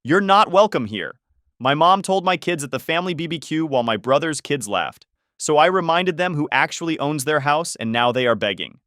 You're not welcome here. My mom told my kids at the family BBQ while my brother's kids laughed. So I reminded them who actually owns their house and now they are begging.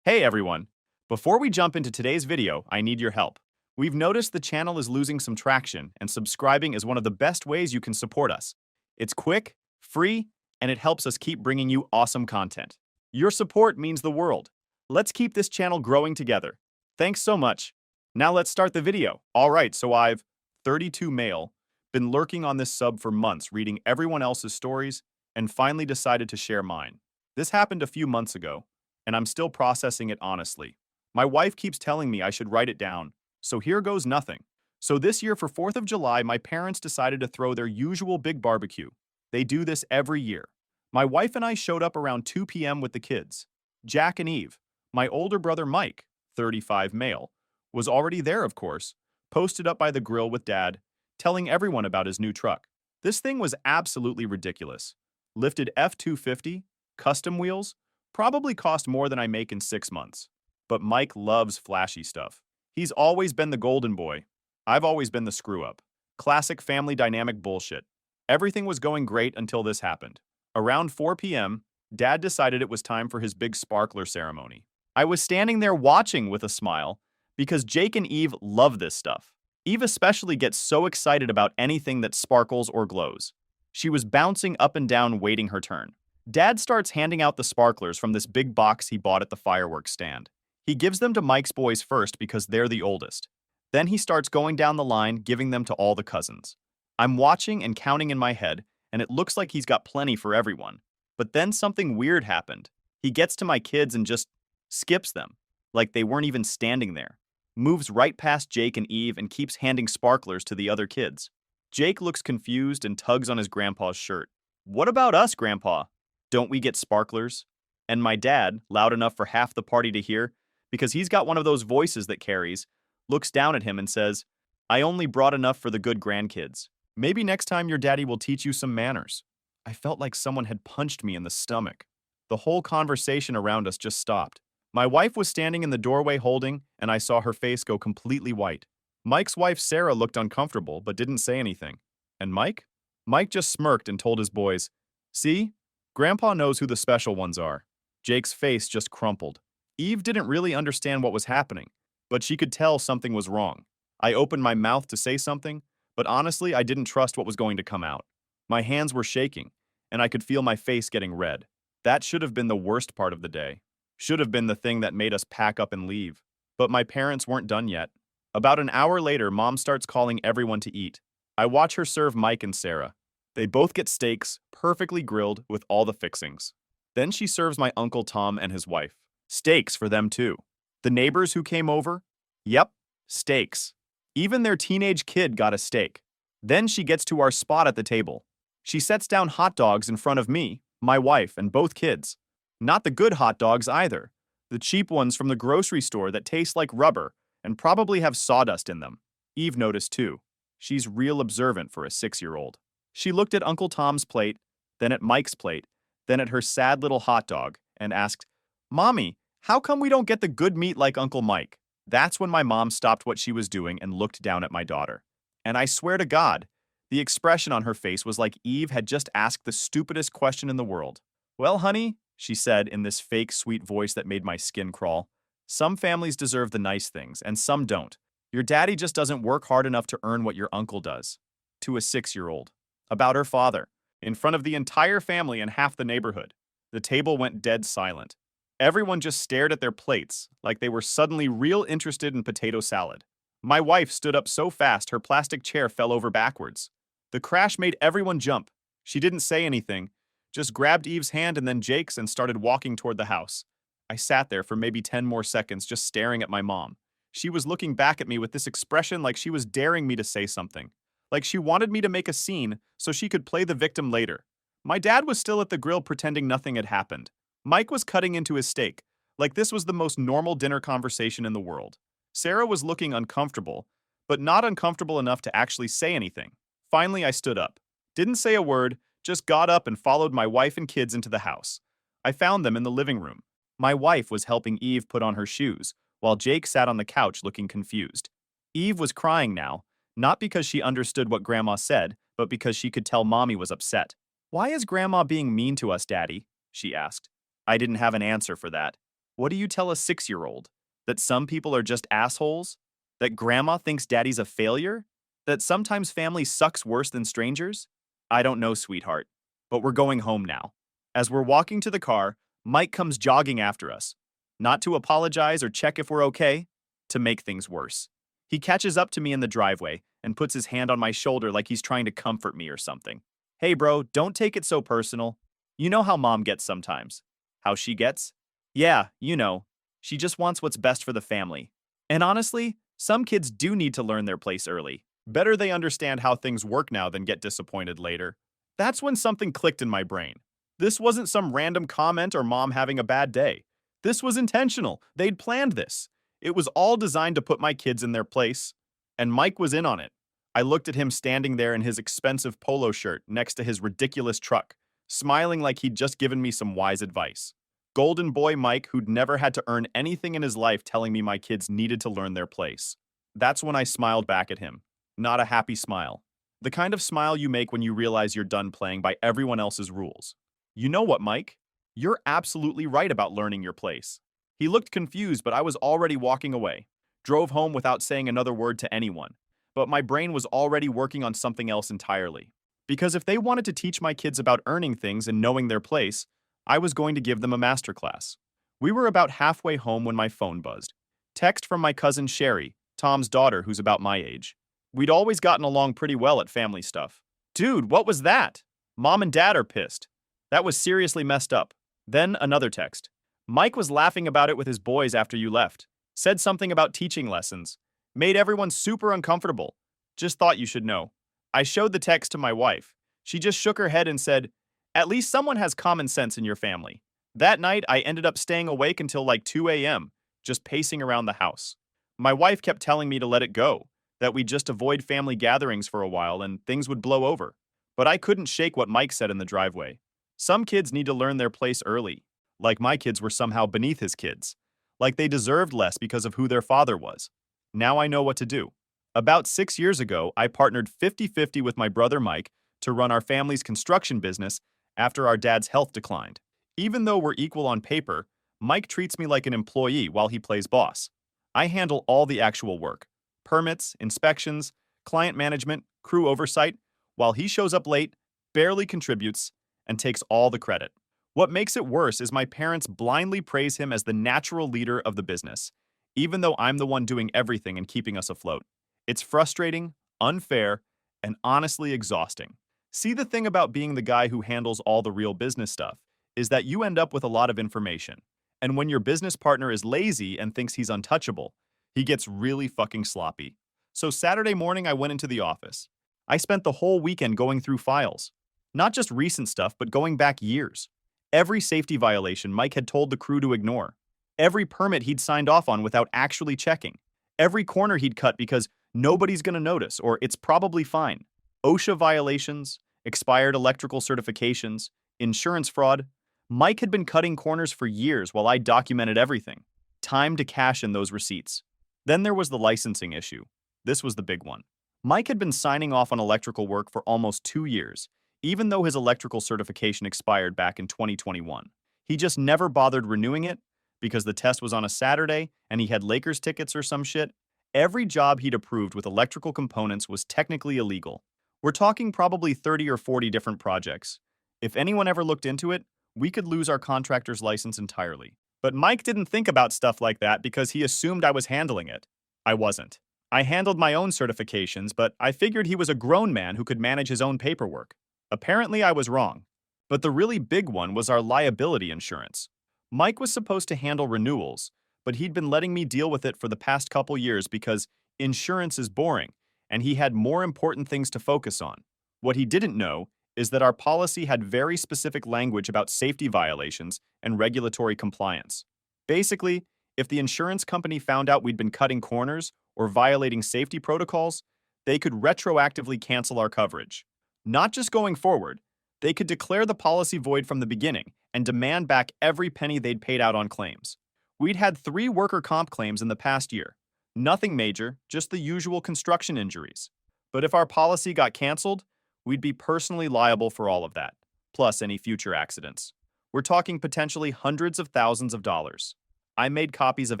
Hey everyone. Before we jump into today's video, I need your help. We've noticed the channel is losing some traction and subscribing is one of the best ways you can support us. It's quick, free, and it helps us keep bringing you awesome content. Your support means the world. Let's keep this channel growing together. Thanks so much. Now let's start the video. Alright, so I've 32 male, been lurking on this sub for months reading everyone else's stories, and finally decided to share mine. This happened a few months ago, and I'm still processing it honestly. My wife keeps telling me I should write it down, so here goes nothing. So this year for 4th of July, my parents decided to throw their usual big barbecue. They do this every year. My wife and I showed up around 2 p.m. with the kids. Jack and Eve, my older brother Mike, 35 male, was already there of course, posted up by the grill with Dad, telling everyone about his new truck. This thing was absolutely ridiculous. Lifted F-250, custom wheels, probably cost more than I make in 6 months. But Mike loves flashy stuff. He's always been the golden boy. I've always been the screw-up. Classic family dynamic bullshit. Everything was going great until this happened. Around 4 p.m., Dad decided it was time for his big sparkler ceremony. I was standing there watching with a smile because Jake and Eve love this stuff. Eve especially gets so excited about anything that sparkles or glows. She was bouncing up and down waiting her turn. Dad starts handing out the sparklers from this big box he bought at the fireworks stand. He gives them to Mike's boys first because they're the oldest. Then he starts going down the line, giving them to all the cousins. I'm watching and counting in my head, and it looks like he's got plenty for everyone. But then something weird happened. He gets to my kids and just skips them, like they weren't even standing there. Moves right past Jake and Eve and keeps handing sparklers to the other kids. Jake looks confused and tugs on his grandpa's shirt. What about us, Grandpa? Don't we get sparklers? And my dad, loud enough for half the party to hear, because he's got one of those voices that carries, looks down at him and says, I only brought enough for the good grandkids. Maybe next time your daddy will teach you some manners. I felt like someone had punched me in the stomach. The whole conversation around us just stopped. My wife was standing in the doorway holding, and I saw her face go completely white. Mike's wife Sarah looked uncomfortable but didn't say anything. And Mike? Mike just smirked and told his boys, See? Grandpa knows who the special ones are. Jake's face just crumpled. Eve didn't really understand what was happening, but she could tell something was wrong. I opened my mouth to say something, but honestly I didn't trust what was going to come out. My hands were shaking, and I could feel my face getting red. That should have been the worst part of the day. Should have been the thing that made us pack up and leave. But my parents weren't done yet. About an hour later, Mom starts calling everyone to eat. I watch her serve Mike and Sarah. They both get steaks, perfectly grilled with all the fixings. Then she serves my Uncle Tom and his wife. Steaks for them too. The neighbors who came over? Yep, steaks. Even their teenage kid got a steak. Then she gets to our spot at the table. She sets down hot dogs in front of me, my wife, and both kids. Not the good hot dogs either. The cheap ones from the grocery store that taste like rubber and probably have sawdust in them. Eve noticed too. She's real observant for a 6-year-old. She looked at Uncle Tom's plate, then at Mike's plate, then at her sad little hot dog, and asked, Mommy, how come we don't get the good meat like Uncle Mike? That's when my mom stopped what she was doing and looked down at my daughter. And I swear to God, the expression on her face was like Eve had just asked the stupidest question in the world. Well, honey, she said in this fake sweet voice that made my skin crawl, some families deserve the nice things, and some don't. Your daddy just doesn't work hard enough to earn what your uncle does. To a 6-year-old. About her father. In front of the entire family and half the neighborhood. The table went dead silent. Everyone just stared at their plates, like they were suddenly real interested in potato salad. My wife stood up so fast her plastic chair fell over backwards. The crash made everyone jump. She didn't say anything, just grabbed Eve's hand and then Jake's and started walking toward the house. I sat there for maybe 10 more seconds just staring at my mom. She was looking back at me with this expression like she was daring me to say something. Like she wanted me to make a scene so she could play the victim later. My dad was still at the grill pretending nothing had happened. Mike was cutting into his steak, like this was the most normal dinner conversation in the world. Sarah was looking uncomfortable, but not uncomfortable enough to actually say anything. Finally, I stood up. Didn't say a word, just got up and followed my wife and kids into the house. I found them in the living room. My wife was helping Eve put on her shoes, while Jake sat on the couch looking confused. Eve was crying now, Not because she understood what Grandma said, but because she could tell Mommy was upset. "Why is Grandma being mean to us, Daddy?" she asked. I didn't have an answer for that. What do you tell a 6-year-old? That some people are just assholes? That Grandma thinks Daddy's a failure? That sometimes family sucks worse than strangers? I don't know, sweetheart. But we're going home now. As we're walking to the car, Mike comes jogging after us. Not to apologize or check if we're okay, to make things worse. He catches up to me in the driveway and puts his hand on my shoulder like he's trying to comfort me or something. Hey bro, don't take it so personal. You know how Mom gets sometimes. How she gets? Yeah, you know. She just wants what's best for the family. And honestly, some kids do need to learn their place early. Better they understand how things work now than get disappointed later. That's when something clicked in my brain. This wasn't some random comment or Mom having a bad day. This was intentional. They'd planned this. It was all designed to put my kids in their place. And Mike was in on it. I looked at him standing there in his expensive polo shirt next to his ridiculous truck, smiling like he'd just given me some wise advice. Golden boy Mike, who'd never had to earn anything in his life, telling me my kids needed to learn their place. That's when I smiled back at him. Not a happy smile. The kind of smile you make when you realize you're done playing by everyone else's rules. You know what, Mike? You're absolutely right about learning your place. He looked confused, but I was already walking away. Drove home without saying another word to anyone. But my brain was already working on something else entirely. Because if they wanted to teach my kids about earning things and knowing their place, I was going to give them a masterclass. We were about halfway home when my phone buzzed. Text from my cousin Sherry, Tom's daughter, who's about my age. We'd always gotten along pretty well at family stuff. Dude, what was that? Mom and Dad are pissed. That was seriously messed up. Then another text. Mike was laughing about it with his boys after you left. Said something about teaching lessons. Made everyone super uncomfortable. Just thought you should know. I showed the text to my wife. She just shook her head and said, "At least someone has common sense in your family." That night, I ended up staying awake until like 2 a.m., just pacing around the house. My wife kept telling me to let it go, that we'd just avoid family gatherings for a while and things would blow over. But I couldn't shake what Mike said in the driveway. Some kids need to learn their place early, like my kids were somehow beneath his kids, like they deserved less because of who their father was. Now I know what to do. About 6 years ago, I partnered 50-50 with my brother Mike to run our family's construction business after our dad's health declined. Even though we're equal on paper, Mike treats me like an employee while he plays boss. I handle all the actual work: permits, inspections, client management, crew oversight, while he shows up late, barely contributes, and takes all the credit. What makes it worse is my parents blindly praise him as the natural leader of the business, even though I'm the one doing everything and keeping us afloat. It's frustrating, unfair, and honestly exhausting. See, the thing about being the guy who handles all the real business stuff is that you end up with a lot of information. And when your business partner is lazy and thinks he's untouchable, he gets really fucking sloppy. So Saturday morning, I went into the office. I spent the whole weekend going through files. Not just recent stuff, but going back years. Every safety violation Mike had told the crew to ignore. Every permit he'd signed off on without actually checking. Every corner he'd cut because nobody's gonna notice or it's probably fine. OSHA violations, expired electrical certifications, insurance fraud. Mike had been cutting corners for years while I documented everything. Time to cash in those receipts. Then there was the licensing issue. This was the big one. Mike had been signing off on electrical work for almost 2 years, even though his electrical certification expired back in 2021. He just never bothered renewing it because the test was on a Saturday and he had Lakers tickets or some shit. Every job he'd approved with electrical components was technically illegal. We're talking probably 30 or 40 different projects. If anyone ever looked into it, we could lose our contractor's license entirely. But Mike didn't think about stuff like that because he assumed I was handling it. I wasn't. I handled my own certifications, but I figured he was a grown man who could manage his own paperwork. Apparently, I was wrong. But the really big one was our liability insurance. Mike was supposed to handle renewals, but he'd been letting me deal with it for the past couple years because insurance is boring, and he had more important things to focus on. What he didn't know is that our policy had very specific language about safety violations and regulatory compliance. Basically, if the insurance company found out we'd been cutting corners or violating safety protocols, they could retroactively cancel our coverage. Not just going forward, they could declare the policy void from the beginning and demand back every penny they'd paid out on claims. We'd had 3 worker comp claims in the past year. Nothing major, just the usual construction injuries. But if our policy got canceled, we'd be personally liable for all of that, plus any future accidents. We're talking potentially hundreds of thousands of dollars. I made copies of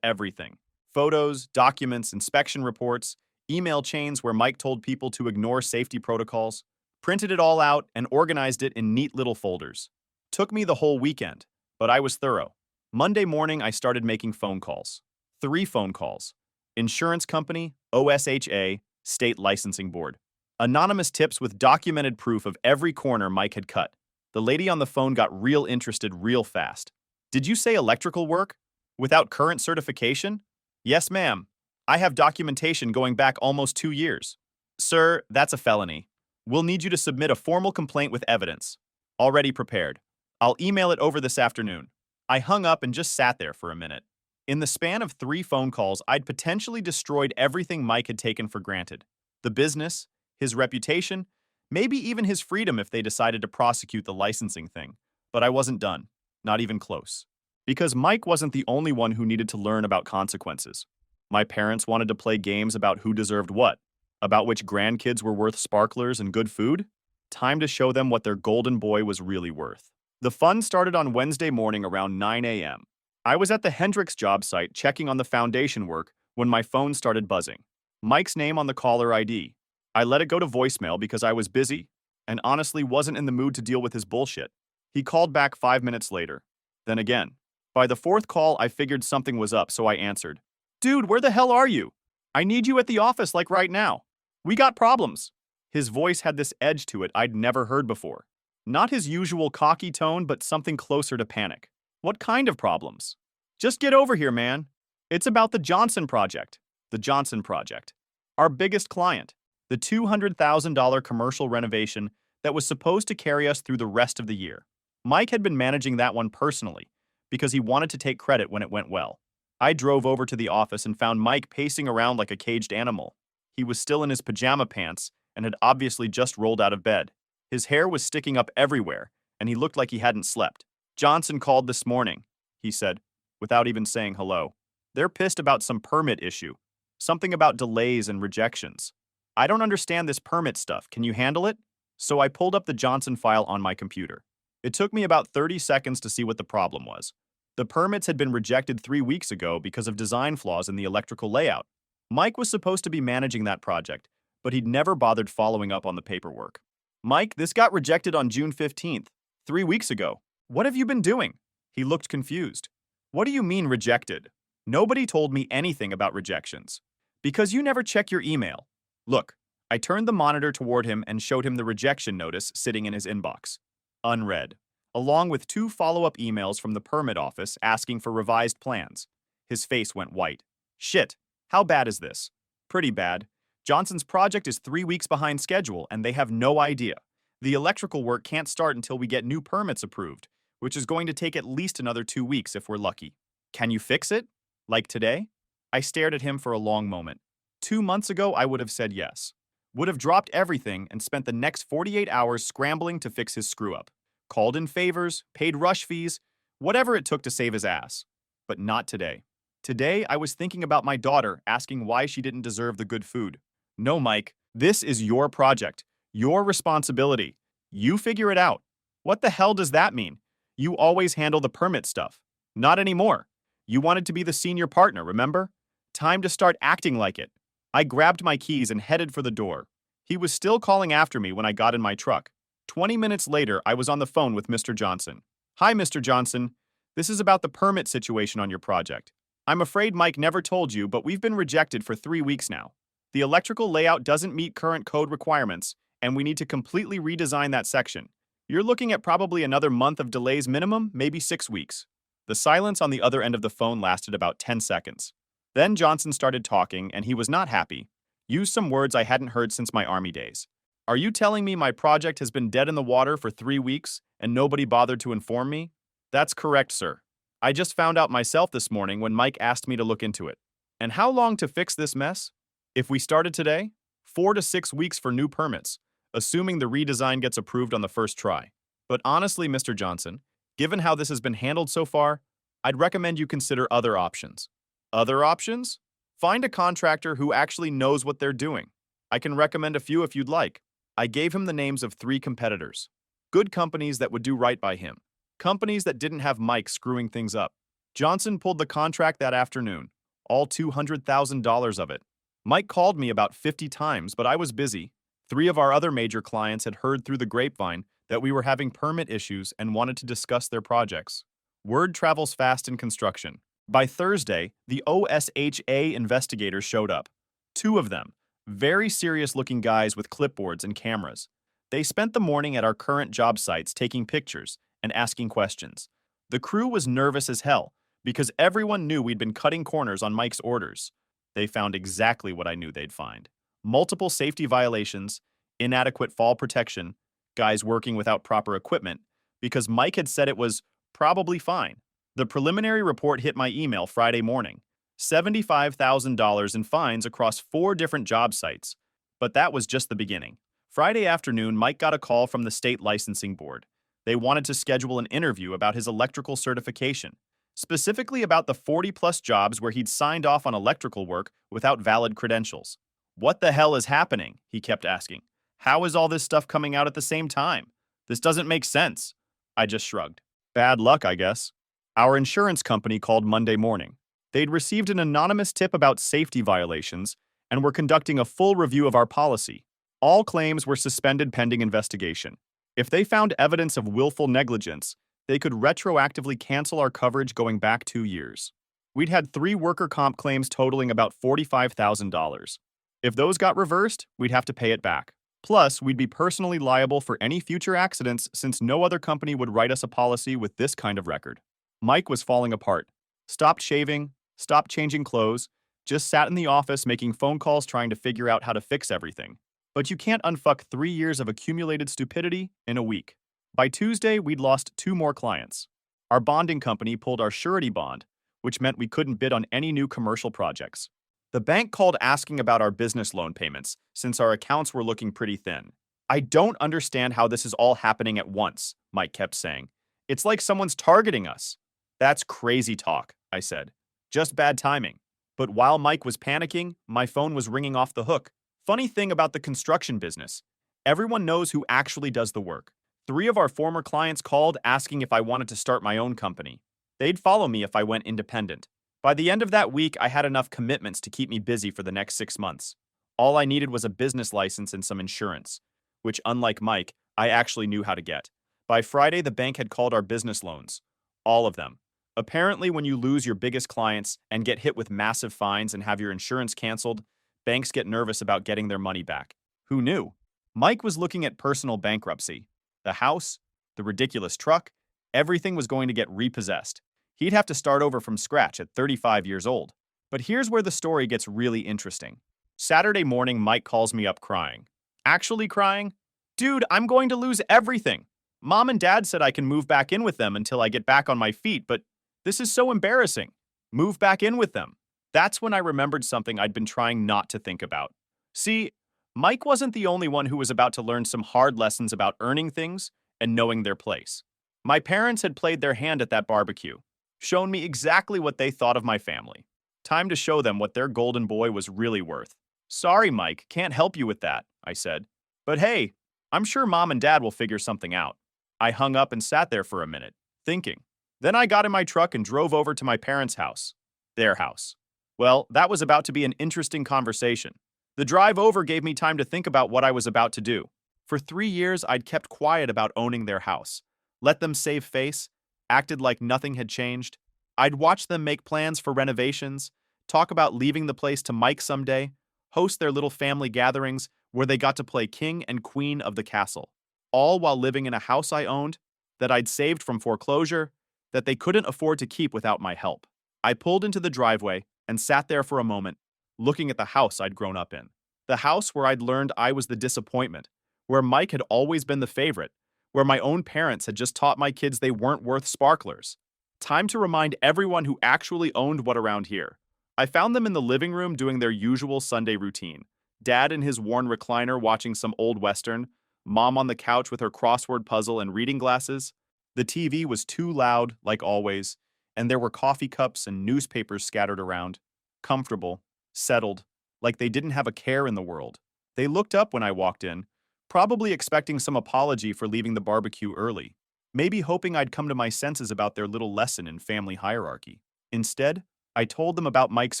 everything: photos, documents, inspection reports, email chains where Mike told people to ignore safety protocols, printed it all out and organized it in neat little folders. Took me the whole weekend, but I was thorough. Monday morning, I started making phone calls. 3 phone calls. Insurance company, OSHA, State Licensing Board. Anonymous tips with documented proof of every corner Mike had cut. The lady on the phone got real interested real fast. Did you say electrical work? Without current certification? Yes, ma'am. I have documentation going back almost 2 years. Sir, that's a felony. We'll need you to submit a formal complaint with evidence. Already prepared. I'll email it over this afternoon. I hung up and just sat there for a minute. In the span of 3 phone calls, I'd potentially destroyed everything Mike had taken for granted. The business, his reputation, maybe even his freedom if they decided to prosecute the licensing thing. But I wasn't done. Not even close. Because Mike wasn't the only one who needed to learn about consequences. My parents wanted to play games about who deserved what, about which grandkids were worth sparklers and good food. Time to show them what their golden boy was really worth. The fun started on Wednesday morning around 9 a.m. I was at the Hendricks job site checking on the foundation work when my phone started buzzing. Mike's name on the caller ID. I let it go to voicemail because I was busy and honestly wasn't in the mood to deal with his bullshit. He called back 5 minutes later. Then again. By the 4th call, I figured something was up, so I answered. Dude, where the hell are you? I need you at the office like right now. We got problems. His voice had this edge to it I'd never heard before. Not his usual cocky tone, but something closer to panic. What kind of problems? Just get over here, man. It's about the Johnson Project. The Johnson Project. Our biggest client. The $200,000 commercial renovation that was supposed to carry us through the rest of the year. Mike had been managing that one personally, because he wanted to take credit when it went well. I drove over to the office and found Mike pacing around like a caged animal. He was still in his pajama pants and had obviously just rolled out of bed. His hair was sticking up everywhere, and he looked like he hadn't slept. Johnson called this morning, he said, without even saying hello. They're pissed about some permit issue. Something about delays and rejections. I don't understand this permit stuff. Can you handle it? So I pulled up the Johnson file on my computer. It took me about 30 seconds to see what the problem was. The permits had been rejected 3 weeks ago because of design flaws in the electrical layout. Mike was supposed to be managing that project, but he'd never bothered following up on the paperwork. Mike, this got rejected on June 15th, 3 weeks ago. What have you been doing? He looked confused. What do you mean rejected? Nobody told me anything about rejections. Because you never check your email. Look, I turned the monitor toward him and showed him the rejection notice sitting in his inbox. Unread. Along with 2 follow-up emails from the permit office asking for revised plans. His face went white. Shit, how bad is this? Pretty bad. Johnson's project is 3 weeks behind schedule and they have no idea. The electrical work can't start until we get new permits approved, which is going to take at least another 2 weeks if we're lucky. Can you fix it? Like today? I stared at him for a long moment. 2 months ago, I would have said yes. Would have dropped everything and spent the next 48 hours scrambling to fix his screw-up. Called in favors, paid rush fees, whatever it took to save his ass. But not today. Today, I was thinking about my daughter, asking why she didn't deserve the good food. No, Mike, this is your project. Your responsibility. You figure it out. What the hell does that mean? You always handle the permit stuff. Not anymore. You wanted to be the senior partner, remember? Time to start acting like it. I grabbed my keys and headed for the door. He was still calling after me when I got in my truck. 20 minutes later, I was on the phone with Mr. Johnson. Hi, Mr. Johnson. This is about the permit situation on your project. I'm afraid Mike never told you, but we've been rejected for 3 weeks now. The electrical layout doesn't meet current code requirements, and we need to completely redesign that section. You're looking at probably another month of delays minimum, maybe 6 weeks. The silence on the other end of the phone lasted about 10 seconds. Then Johnson started talking, and he was not happy. Used some words I hadn't heard since my army days. Are you telling me my project has been dead in the water for 3 weeks and nobody bothered to inform me? That's correct, sir. I just found out myself this morning when Mike asked me to look into it. And how long to fix this mess? If we started today, 4 to 6 weeks for new permits, assuming the redesign gets approved on the first try. But honestly, Mr. Johnson, given how this has been handled so far, I'd recommend you consider other options. Other options? Find a contractor who actually knows what they're doing. I can recommend a few if you'd like. I gave him the names of 3 competitors. Good companies that would do right by him. Companies that didn't have Mike screwing things up. Johnson pulled the contract that afternoon, all $200,000 of it. Mike called me about 50 times, but I was busy. 3 of our other major clients had heard through the grapevine that we were having permit issues and wanted to discuss their projects. Word travels fast in construction. By Thursday, the OSHA investigators showed up. 2 of them, very serious-looking guys with clipboards and cameras. They spent the morning at our current job sites taking pictures and asking questions. The crew was nervous as hell because everyone knew we'd been cutting corners on Mike's orders. They found exactly what I knew they'd find. Multiple safety violations, inadequate fall protection, guys working without proper equipment, because Mike had said it was probably fine. The preliminary report hit my email Friday morning. $75,000 in fines across 4 different job sites. But that was just the beginning. Friday afternoon, Mike got a call from the state licensing board. They wanted to schedule an interview about his electrical certification, specifically about the 40-plus jobs where he'd signed off on electrical work without valid credentials. What the hell is happening? He kept asking. How is all this stuff coming out at the same time? This doesn't make sense. I just shrugged. Bad luck, I guess. Our insurance company called Monday morning. They'd received an anonymous tip about safety violations and were conducting a full review of our policy. All claims were suspended pending investigation. If they found evidence of willful negligence, they could retroactively cancel our coverage going back 2 years. We'd had 3 worker comp claims totaling about $45,000. If those got reversed, we'd have to pay it back. Plus, we'd be personally liable for any future accidents since no other company would write us a policy with this kind of record. Mike was falling apart. Stopped shaving, stopped changing clothes, just sat in the office making phone calls trying to figure out how to fix everything. But you can't unfuck 3 years of accumulated stupidity in a week. By Tuesday, we'd lost 2 more clients. Our bonding company pulled our surety bond, which meant we couldn't bid on any new commercial projects. The bank called asking about our business loan payments since our accounts were looking pretty thin. I don't understand how this is all happening at once, Mike kept saying. It's like someone's targeting us. That's crazy talk, I said. Just bad timing. But while Mike was panicking, my phone was ringing off the hook. Funny thing about the construction business, everyone knows who actually does the work. 3 of our former clients called asking if I wanted to start my own company. They'd follow me if I went independent. By the end of that week, I had enough commitments to keep me busy for the next 6 months. All I needed was a business license and some insurance, which, unlike Mike, I actually knew how to get. By Friday, the bank had called our business loans. All of them. Apparently, when you lose your biggest clients and get hit with massive fines and have your insurance canceled, banks get nervous about getting their money back. Who knew? Mike was looking at personal bankruptcy. The house, the ridiculous truck, everything was going to get repossessed. He'd have to start over from scratch at 35 years old. But here's where the story gets really interesting. Saturday morning, Mike calls me up crying. Actually crying? Dude, I'm going to lose everything. Mom and Dad said I can move back in with them until I get back on my feet, but this is so embarrassing. Move back in with them. That's when I remembered something I'd been trying not to think about. See, Mike wasn't the only one who was about to learn some hard lessons about earning things and knowing their place. My parents had played their hand at that barbecue, shown me exactly what they thought of my family. Time to show them what their golden boy was really worth. Sorry, Mike, can't help you with that, I said. But hey, I'm sure Mom and Dad will figure something out. I hung up and sat there for a minute, thinking. Then I got in my truck and drove over to my parents' house. Their house. Well, that was about to be an interesting conversation. The drive over gave me time to think about what I was about to do. For 3 years, I'd kept quiet about owning their house. Let them save face, acted like nothing had changed. I'd watched them make plans for renovations, talk about leaving the place to Mike someday, host their little family gatherings where they got to play king and queen of the castle, all while living in a house I owned, that I'd saved from foreclosure, that they couldn't afford to keep without my help. I pulled into the driveway and sat there for a moment, looking at the house I'd grown up in. The house where I'd learned I was the disappointment, where Mike had always been the favorite, where my own parents had just taught my kids they weren't worth sparklers. Time to remind everyone who actually owned what around here. I found them in the living room doing their usual Sunday routine. Dad in his worn recliner watching some old Western, Mom on the couch with her crossword puzzle and reading glasses. The TV was too loud, like always, and there were coffee cups and newspapers scattered around. Comfortable, settled, like they didn't have a care in the world. They looked up when I walked in, probably expecting some apology for leaving the barbecue early, maybe hoping I'd come to my senses about their little lesson in family hierarchy. Instead, I told them about Mike's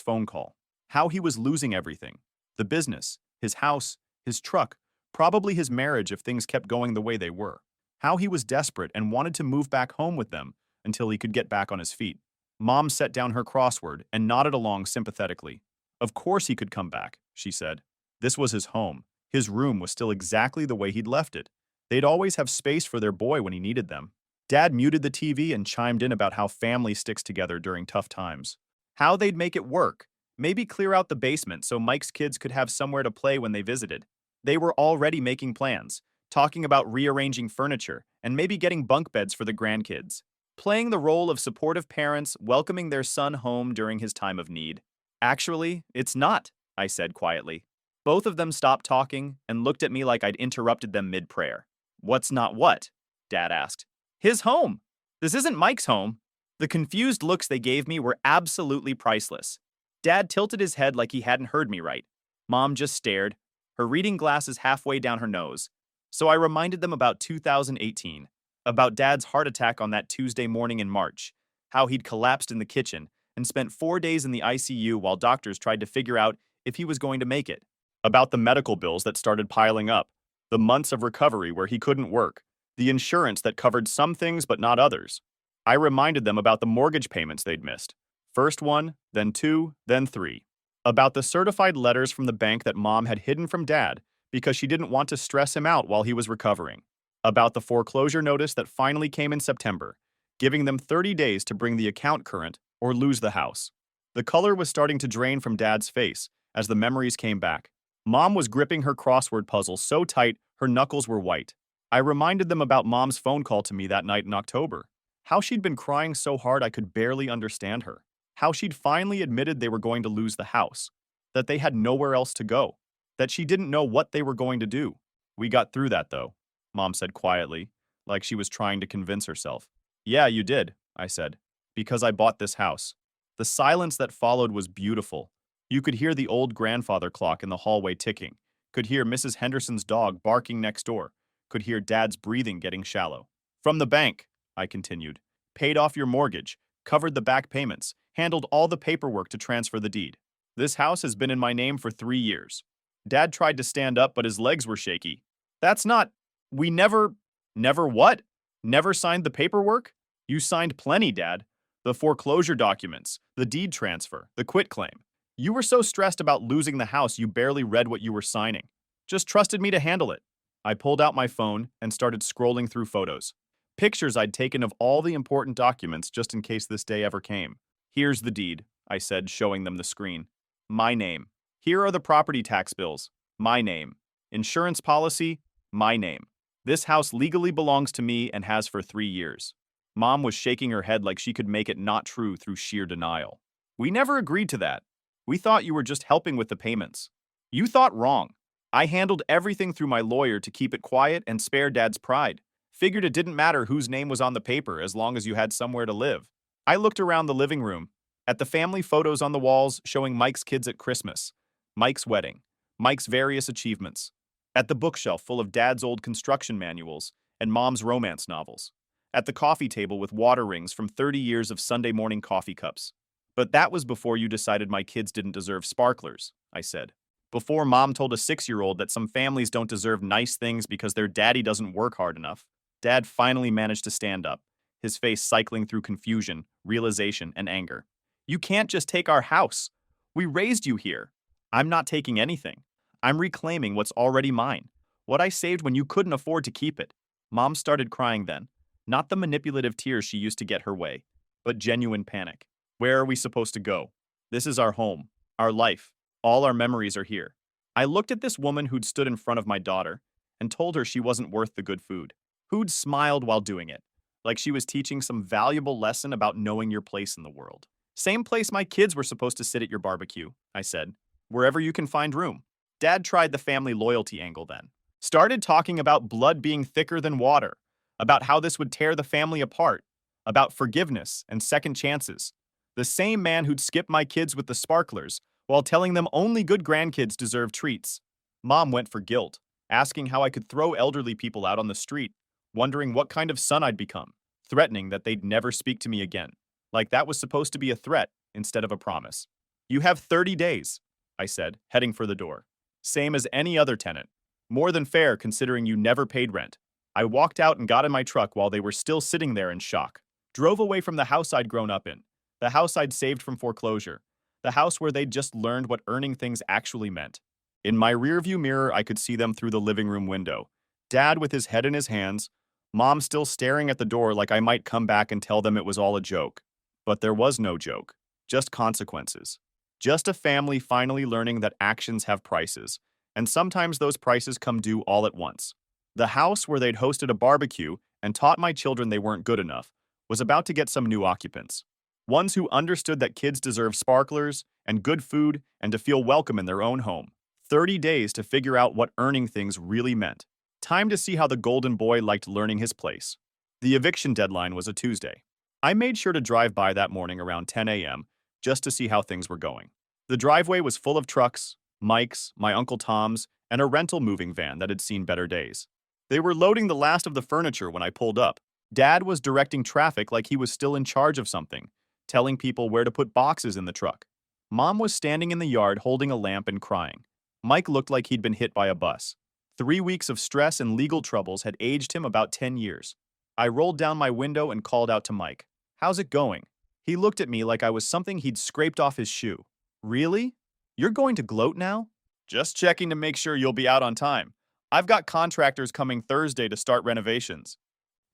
phone call, how he was losing everything, the business, his house, his truck, probably his marriage if things kept going the way they were, how he was desperate and wanted to move back home with them until he could get back on his feet. Mom set down her crossword and nodded along sympathetically. Of course he could come back, she said. This was his home. His room was still exactly the way he'd left it. They'd always have space for their boy when he needed them. Dad muted the TV and chimed in about how family sticks together during tough times. How they'd make it work. Maybe clear out the basement so Mike's kids could have somewhere to play when they visited. They were already making plans, talking about rearranging furniture and maybe getting bunk beds for the grandkids, playing the role of supportive parents welcoming their son home during his time of need. Actually, it's not, I said quietly. Both of them stopped talking and looked at me like I'd interrupted them mid-prayer. What's not what? Dad asked. His home. This isn't Mike's home. The confused looks they gave me were absolutely priceless. Dad tilted his head like he hadn't heard me right. Mom just stared, her reading glasses halfway down her nose. So I reminded them about 2018, about Dad's heart attack on that Tuesday morning in March, how he'd collapsed in the kitchen and spent 4 days in the ICU while doctors tried to figure out if he was going to make it, about the medical bills that started piling up, the months of recovery where he couldn't work, the insurance that covered some things but not others. I reminded them about the mortgage payments they'd missed. First one, then two, then three. About the certified letters from the bank that Mom had hidden from Dad because she didn't want to stress him out while he was recovering. About the foreclosure notice that finally came in September, giving them 30 days to bring the account current or lose the house. The color was starting to drain from Dad's face as the memories came back. Mom was gripping her crossword puzzle so tight her knuckles were white. I reminded them about Mom's phone call to me that night in October. How she'd been crying so hard I could barely understand her. How she'd finally admitted they were going to lose the house. That they had nowhere else to go. That she didn't know what they were going to do. We got through that, though, Mom said quietly, like she was trying to convince herself. Yeah, you did, I said. Because I bought this house. The silence that followed was beautiful. You could hear the old grandfather clock in the hallway ticking. Could hear Mrs. Henderson's dog barking next door. Could hear Dad's breathing getting shallow. From the bank, I continued. Paid off your mortgage, covered the back payments, handled all the paperwork to transfer the deed. This house has been in my name for 3 years. Dad tried to stand up, but his legs were shaky. That's not... We never... Never what? Never signed the paperwork? You signed plenty, Dad. The foreclosure documents, the deed transfer, the quitclaim. You were so stressed about losing the house you barely read what you were signing. Just trusted me to handle it. I pulled out my phone and started scrolling through photos. Pictures I'd taken of all the important documents just in case this day ever came. Here's the deed, I said, showing them the screen. My name. Here are the property tax bills. My name. Insurance policy. My name. This house legally belongs to me and has for 3 years. Mom was shaking her head like she could make it not true through sheer denial. We never agreed to that. We thought you were just helping with the payments. You thought wrong. I handled everything through my lawyer to keep it quiet and spare Dad's pride. Figured it didn't matter whose name was on the paper as long as you had somewhere to live. I looked around the living room, at the family photos on the walls showing Mike's kids at Christmas, Mike's wedding, Mike's various achievements, at the bookshelf full of Dad's old construction manuals and Mom's romance novels, at the coffee table with water rings from 30 years of Sunday morning coffee cups. But that was before you decided my kids didn't deserve sparklers, I said. Before Mom told a 6-year-old that some families don't deserve nice things because their daddy doesn't work hard enough. Dad finally managed to stand up, his face cycling through confusion, realization, and anger. You can't just take our house. We raised you here. I'm not taking anything. I'm reclaiming what's already mine. What I saved when you couldn't afford to keep it. Mom started crying then. Not the manipulative tears she used to get her way, but genuine panic. Where are we supposed to go? This is our home, our life. All our memories are here. I looked at this woman who'd stood in front of my daughter and told her she wasn't worth the good food. Who'd smiled while doing it, like she was teaching some valuable lesson about knowing your place in the world. Same place my kids were supposed to sit at your barbecue, I said. Wherever you can find room. Dad tried the family loyalty angle then. Started talking about blood being thicker than water, about how this would tear the family apart, about forgiveness and second chances. The same man who'd skip my kids with the sparklers while telling them only good grandkids deserve treats. Mom went for guilt, asking how I could throw elderly people out on the street, wondering what kind of son I'd become, threatening that they'd never speak to me again. Like that was supposed to be a threat instead of a promise. You have 30 days, I said, heading for the door. Same as any other tenant. More than fair considering you never paid rent. I walked out and got in my truck while they were still sitting there in shock. Drove away from the house I'd grown up in, the house I'd saved from foreclosure, the house where they'd just learned what earning things actually meant. In my rearview mirror, I could see them through the living room window. Dad with his head in his hands, Mom still staring at the door like I might come back and tell them it was all a joke. But there was no joke, just consequences. Just a family finally learning that actions have prices, and sometimes those prices come due all at once. The house where they'd hosted a barbecue and taught my children they weren't good enough was about to get some new occupants. Ones who understood that kids deserve sparklers and good food and to feel welcome in their own home. 30 days to figure out what earning things really meant. Time to see how the golden boy liked learning his place. The eviction deadline was a Tuesday. I made sure to drive by that morning around 10 a.m. just to see how things were going. The driveway was full of trucks, Mike's, my Uncle Tom's, and a rental moving van that had seen better days. They were loading the last of the furniture when I pulled up. Dad was directing traffic like he was still in charge of something, telling people where to put boxes in the truck. Mom was standing in the yard holding a lamp and crying. Mike looked like he'd been hit by a bus. 3 weeks of stress and legal troubles had aged him about 10 years. I rolled down my window and called out to Mike. "How's it going?" He looked at me like I was something he'd scraped off his shoe. "Really? You're going to gloat now?" "Just checking to make sure you'll be out on time. I've got contractors coming Thursday to start renovations."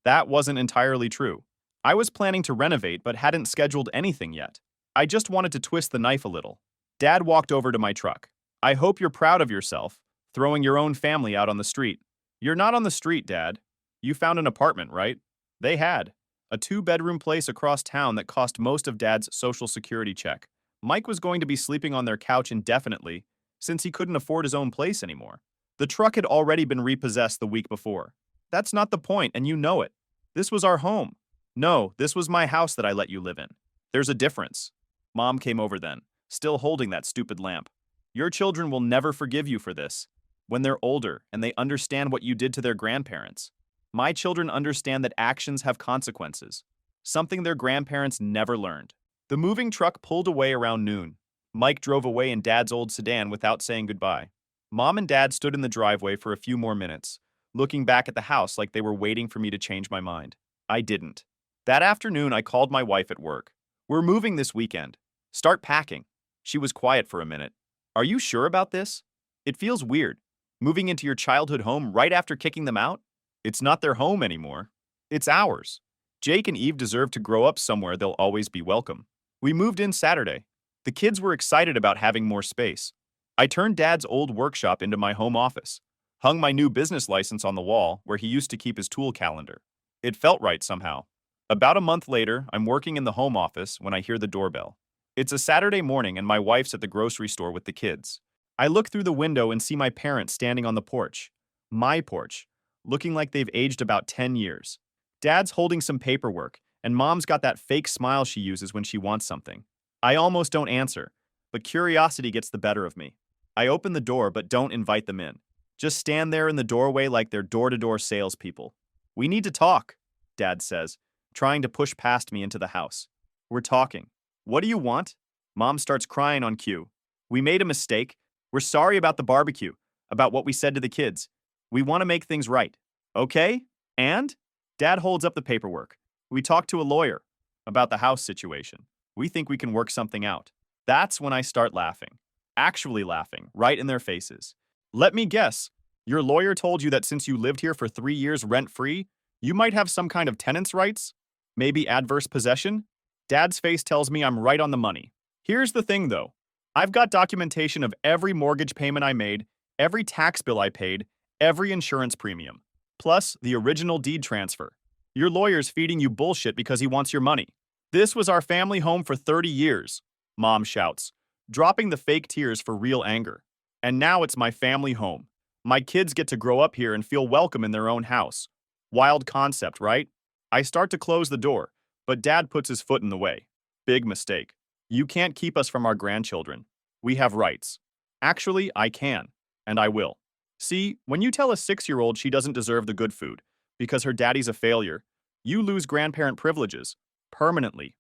That wasn't entirely true. I was planning to renovate but hadn't scheduled anything yet. I just wanted to twist the knife a little. Dad walked over to my truck. "I hope you're proud of yourself, throwing your own family out on the street." "You're not on the street, Dad. You found an apartment, right?" They had. A 2-bedroom place across town that cost most of Dad's Social Security check. Mike was going to be sleeping on their couch indefinitely, since he couldn't afford his own place anymore. The truck had already been repossessed the week before. "That's not the point, and you know it. This was our home." "No, this was my house that I let you live in. There's a difference." Mom came over then, still holding that stupid lamp. "Your children will never forgive you for this. When they're older and they understand what you did to their grandparents. My children understand that actions have consequences, something their grandparents never learned." The moving truck pulled away around noon. Mike drove away in Dad's old sedan without saying goodbye. Mom and Dad stood in the driveway for a few more minutes, looking back at the house like they were waiting for me to change my mind. I didn't. That afternoon, I called my wife at work. "We're moving this weekend. Start packing." She was quiet for a minute. "Are you sure about this? It feels weird, moving into your childhood home right after kicking them out." "It's not their home anymore. It's ours. Jake and Eve deserve to grow up somewhere they'll always be welcome." We moved in Saturday. The kids were excited about having more space. I turned Dad's old workshop into my home office, hung my new business license on the wall where he used to keep his tool calendar. It felt right somehow. About a month later, I'm working in the home office when I hear the doorbell. It's a Saturday morning and my wife's at the grocery store with the kids. I look through the window and see my parents standing on the porch. My porch, looking like they've aged about 10 years. Dad's holding some paperwork, and Mom's got that fake smile she uses when she wants something. I almost don't answer, but curiosity gets the better of me. I open the door but don't invite them in. Just stand there in the doorway like they're door-to-door salespeople. "We need to talk," Dad says, trying to push past me into the house. "We're talking." "What do you want?" Mom starts crying on cue. "We made a mistake. We're sorry about the barbecue, about what we said to the kids. We want to make things right." "Okay, and?" Dad holds up the paperwork. "We talked to a lawyer about the house situation. We think we can work something out." That's when I start laughing. Actually laughing, right in their faces. "Let me guess. Your lawyer told you that since you lived here for 3 years rent-free, you might have some kind of tenant's rights? Maybe adverse possession?" Dad's face tells me I'm right on the money. Here's the thing, though. I've got documentation of every mortgage payment I made, every tax bill I paid, every insurance premium, plus the original deed transfer. Your lawyer's feeding you bullshit because he wants your money. "This was our family home for 30 years, Mom shouts, dropping the fake tears for real anger. "And now it's my family home. My kids get to grow up here and feel welcome in their own house. Wild concept, right?" I start to close the door, but Dad puts his foot in the way. "Big mistake. You can't keep us from our grandchildren. We have rights." "Actually, I can. And I will. See, when you tell a 6-year-old she doesn't deserve the good food because her daddy's a failure, you lose grandparent privileges permanently.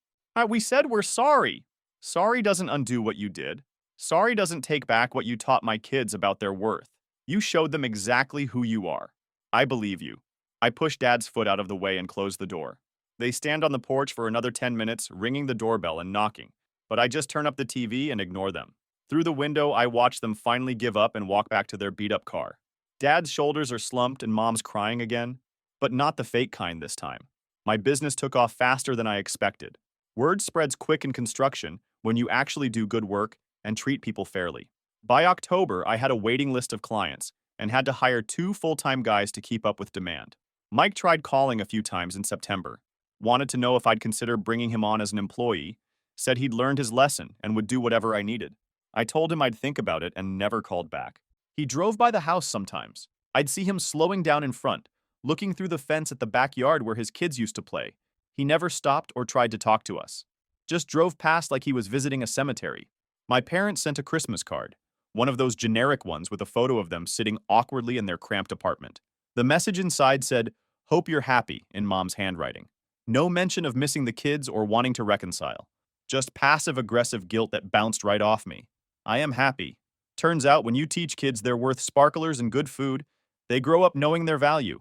We said we're sorry. Sorry doesn't undo what you did. Sorry doesn't take back what you taught my kids about their worth. You showed them exactly who you are. I believe you. I push Dad's foot out of the way and close the door. They stand on the porch for another 10 minutes, ringing the doorbell and knocking, but I just turn up the TV and ignore them. Through the window, I watch them finally give up and walk back to their beat-up car. Dad's shoulders are slumped and Mom's crying again, but not the fake kind this time. My business took off faster than I expected. Word spreads quick in construction when you actually do good work and treat people fairly. By October, I had a waiting list of clients and had to hire 2 full-time guys to keep up with demand. Mike tried calling a few times in September, wanted to know if I'd consider bringing him on as an employee, said he'd learned his lesson and would do whatever I needed. I told him I'd think about it and never called back. He drove by the house sometimes. I'd see him slowing down in front, looking through the fence at the backyard where his kids used to play. He never stopped or tried to talk to us. Just drove past like he was visiting a cemetery. My parents sent a Christmas card, one of those generic ones with a photo of them sitting awkwardly in their cramped apartment. The message inside said, "Hope you're happy," in Mom's handwriting. No mention of missing the kids or wanting to reconcile. Just passive-aggressive guilt that bounced right off me. I am happy. Turns out when you teach kids they're worth sparklers and good food, they grow up knowing their value.